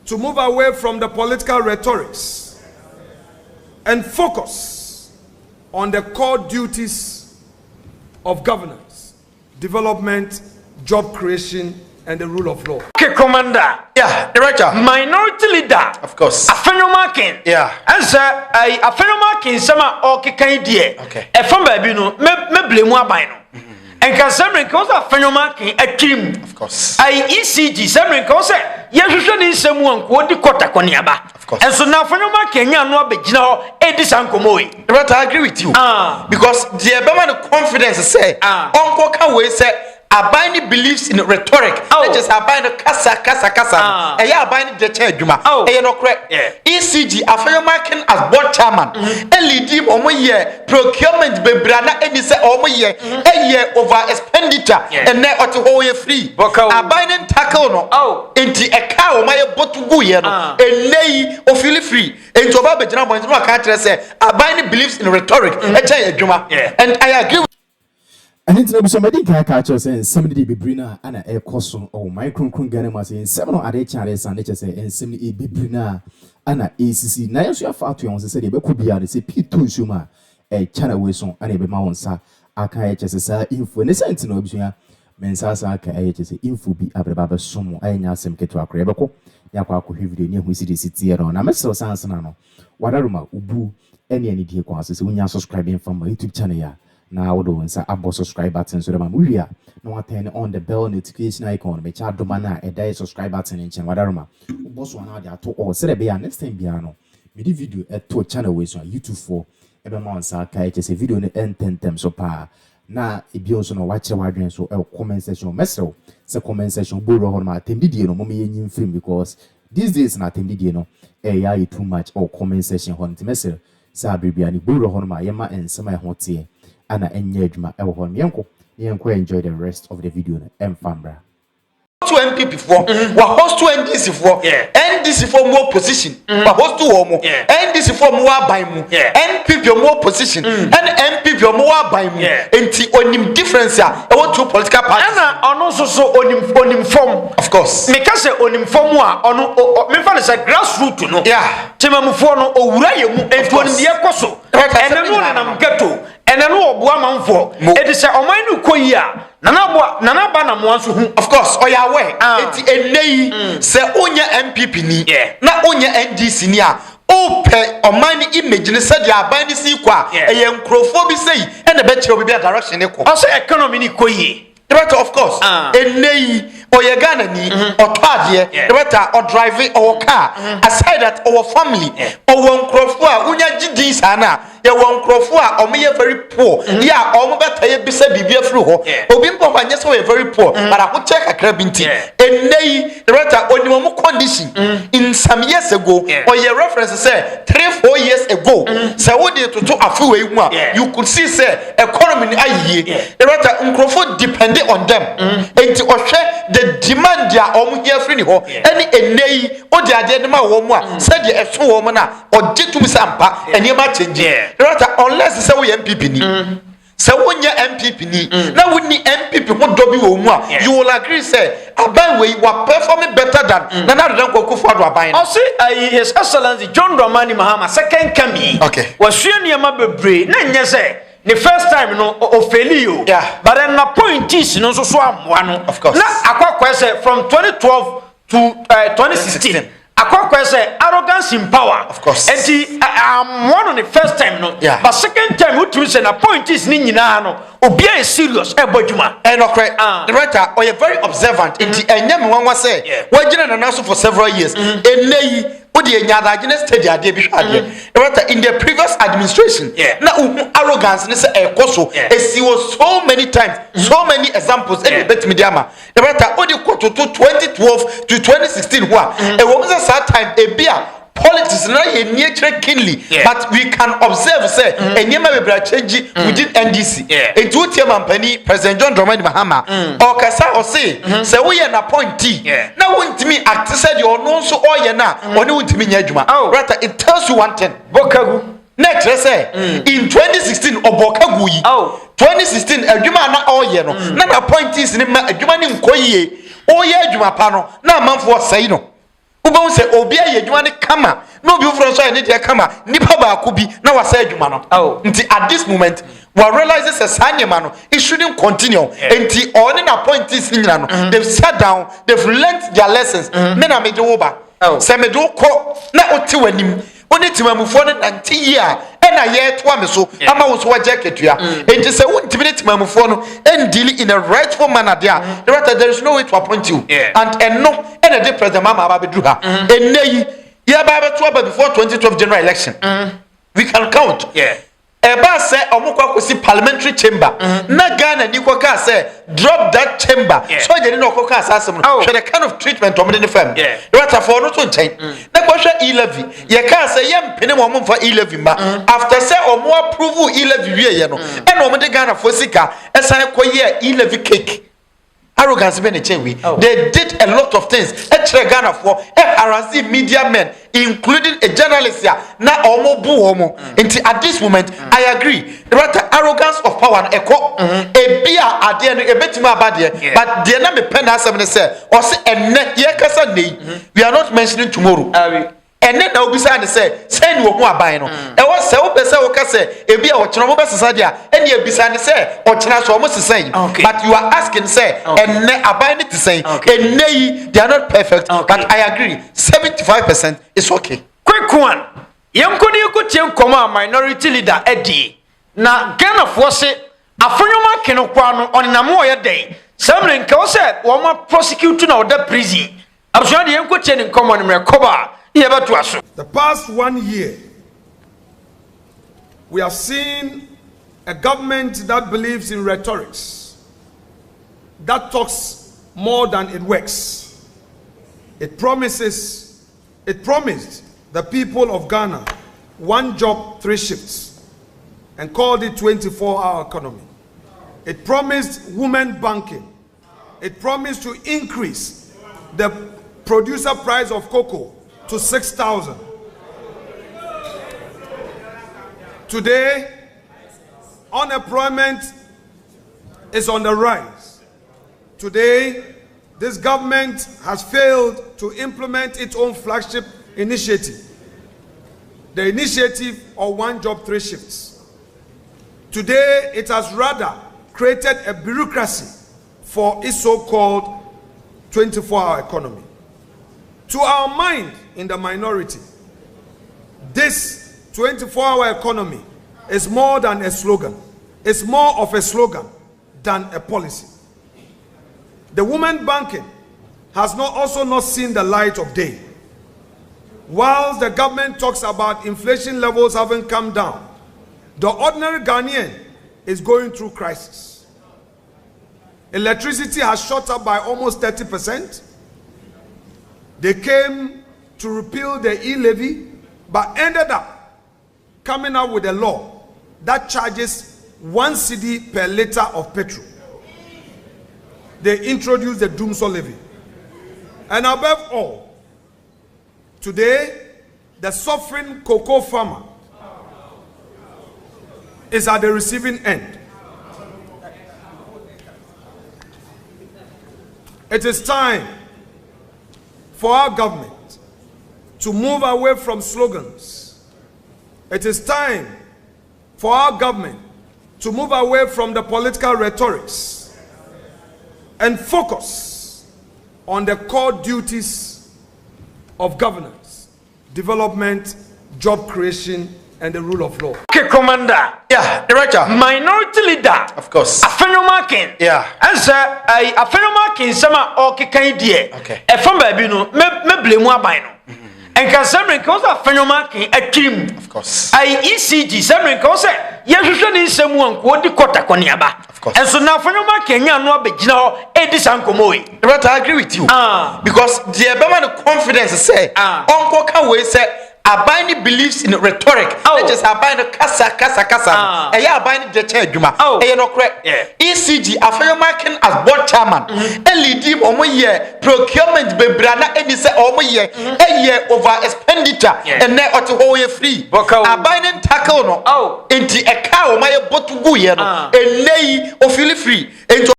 to move away from the political rhetorics and focus on the core duties of governance, development, job creation, and the rule of law. Okay, Commander. Yeah, Director. Minority leader. Of course. Afenyo Markin. Yeah. Answer, Afenyo Markin sama okay kind dear. Okay. From baby no, me blame one by no. And can someone cause Afenyo Markin a team? Of course. ECG, someone cause it. Yes, you should need someone who would quota koniaba. Of course. And so now Afenyo Markin, you know, but you know, Edis Ankomoi. Director, I agree with you. Because the Abama confidence say, Uncle Kawe say, Abani believes in rhetoric. Not just Abani kasa. Eya Abani deche juma. Eya no correct. ECG Afenyo Markin as board chairman. LED omo ye procurement bebrana eni se omo ye eye over expenditure and na oti ho ye free. Abani tackle no. Enti eka omo ye botu gu ye no. Enei o feel free. Enti oba bejina bo enti no aka kire say Abani believes in rhetoric. Eche juma. And I agree. And it's not somebody can catch us and somebody be brina and a cosson or micron garemas in 7 or 8 channels and nature say and somebody be brina and a ACC. Now, you have fought to say they could be a P2 Shuma a channel wilson and a Bemounsa. Aka HSS info and the sentinel obia Mensasa aka HSS info be a baba sumo. I Asem get to a crebako. Yaku heavy near who city city around. I'm a so sansano. Wadaruma ubu any dear classes when you're subscribing from my YouTube channel. Now we do say abo subscribe button so that we are no turn on the bell notification icon me cha domana e die subscribe button in chen wadaruma boss one now dey to all say be next time bia no me di video e to channel we so YouTube for e be ma say video no end so pa na e bi also no watch wadwen so comment section mesel say comment section borrow ho ma temdidie no mo me yin film because these days na temdidie no ya too much or comment section ho mesel say abibia ni borrow ho ma yema ensema e ho tie ana enjejuma ewo hon yenko enjoy the rest of the video and famra to MPP for what host to NDC for NDC for more position but host to omo NDC for more by mu NPP more position and MPP more by mu enti onim difference e want two political parties ana ono so onim form of course me ka say onim form a ono me fa say grassroots no temamufo no owura yemu enti onim de ekoso enenu na mgeto enenu oboa manfo e de say oman nu koyi a nana ba na mo anso hu of course oyawe enti enei se onye MPP ni na onye NDC ni a ope oman image ni se dia aban ni si kwa eye nkrofo bi sei e na be kire obi bi direction ni ko o say economy ni koyi director of course enei oyegana ni otade director or drive or car aside that our family our nkrofo a unya gidi sana ye won krofo a omeye very poor ya omo beta ye bisa bibia fru ho obi mpo kwanye so we very poor but I check akra binti enei director onimo condition in some years ago or your reference say 3-4 years ago say wo dey to afu we hu a you could see say economy ni aye director nkrofo depend on them enti ohwe the demand ya omo here free ni ho any enei odi ade ne ma wo mu a say de eso wo mu na odi tumi sampa eni ma change unless say we MPP ni say wonya MPP ni na woni MPP ho do bi wo mu a you will agree say aban we were performing better than Nana Addo Kwaku Ado aban o say his excellency John Dramani Mahama second kami was sure niam bebre na nye say the first time no Ofeli but then na point is no so amoa no of course na akwa say from 2012 to 2016 akwa say arrogance in power of course and one on the first time no but second time who say na point is ni nyina no obi is serious e bodwuma no correct the writer or you very observant enti enyam wanwa say wagina na naso for several years enei odi enyada agene steady ade bi hwade the writer in the previous administration na arrogance ni say ekoso esi was so many times so many examples e bet mediama the writer odi koto to 2012 to 2016 ho a e wo that time e bia politics na ye nature keenly but we can observe say enyema be bra change within NDC it would tell mampani President John Dramani Mahama o kasa o say we ye na appointee na wontimi act said you no so oye na oni wontimi nya adwuma right it tells you one thing bokagu next say in 2016 obokagu yi 2016 adwuma na oye no na appointees ni ma adwuma ni nkoyie oye adwuma pa no na amanfo say no Ubon say obi aye adwuma ne kama no bi ufro so aye ne de kama nipa ba ko bi na wasa adwuma no nti at this moment we realize this assignment no it shouldn't continue nti all in appointees nyina no they've sat down they've learned their lessons me na me de wo ba say me do ko na oti wanim oni timamufo no 90 year na ye to am so ama wo so waje ketua nti say won timi timamufo no and deal in a rightful manner there is no way to appoint you and no and the president Mahama abedru ha eneyi ye ba be to before 2012 general election we can count eba say omukwa kosi parliamentary chamber na Ghana ni kwa ka say drop that chamber so je ni no kwa ka asem no the kind of treatment omde ni fam right for no to nchen na kwa hwe e-levy ye ka say ye mpene mo mfa e-levy ma after say omo approve e-levy wie ye no e na omde Ghana for sika esan kwa ye e-levy cake arrogance be ne chewi they did a lot of things Ghana for harassing media men including a journalist na omo bu omo until at this moment I agree the arrogance of power eko ebia ade no ebetima abade but the na me pen asem ne say o se enne ye kasa nei we are not mentioning tomorrow enne na obisa ne say ni wo ho aban no e wo se wo pese wo kasa ebia wo kyerɛ mo besesa dia enne ebisa ne say o kyerɛ so mo sesan but you are asking say enne aban ne tesan enne yi they are not perfect but I agree 75% is okay. Quick one. Yankoni ekutie nkoma minority leader Eddie. Na Ghana for say Afenyo Markin kwa no oninamu oye dey. Samre nka o say wo ma prosecute na oda prison. Abusua de yankotie ne nkoma no mrekoba ye beto aso. The past 1 year we have seen a government that believes in rhetorics, that talks more than it works. It promised the people of Ghana 1 job, 3 shifts, and called it 24-hour economy. It promised women banking. It promised to increase the producer price of cocoa to 6,000. Today, unemployment is on the rise. Today, this government has failed to implement its own flagship initiative, the initiative of 1 job, 3 shifts. Today, it has rather created a bureaucracy for its so-called 24-hour economy. To our mind in the minority, this 24-hour economy is more than a slogan. It's more of a slogan than a policy. The women banking has also not seen the light of day. Whilst the government talks about inflation levels having come down, the ordinary Ghanaian is going through crisis. Electricity has shot up by almost 30%. They came to repeal the e-levy, but ended up coming out with a law that charges 1 cedi per litre of petrol. They introduced the Doomsday levy. And above all, today, the suffering cocoa farmer is at the receiving end. It is time for our government to move away from slogans. It is time for our government to move away from the political rhetorics and focus on the core duties of governance, development, job creation, and the rule of law. Okay, Commander. Yeah, Director. Minority leader. Of course. Afenyo Markin. Yeah. Answer, Afenyo Markin sama okay die. Okay. From baby no, me blame mu abai no. And can Samrin cause Afenyo Markin a dream. Of course. ECG Samrin cause yehwehwe ni nsemu anko di kota koniaba. Of course. And so now Afenyo Markin nya no abegina ho edi sankomo yi. Director, I agree with you. Because the Ebema confidence say uncle can we say Abani believes in rhetoric. It is Abani kasa. Eya Abani deche adwuma. Eya no correct. ECG Afenyo Markin as board chairman. LED omo ye procurement bebrana eni se omo ye eye over expenditure ene oti ho ye free. Abani tackle no. Enti eka omo ye botugu ye no. Enei ofili free.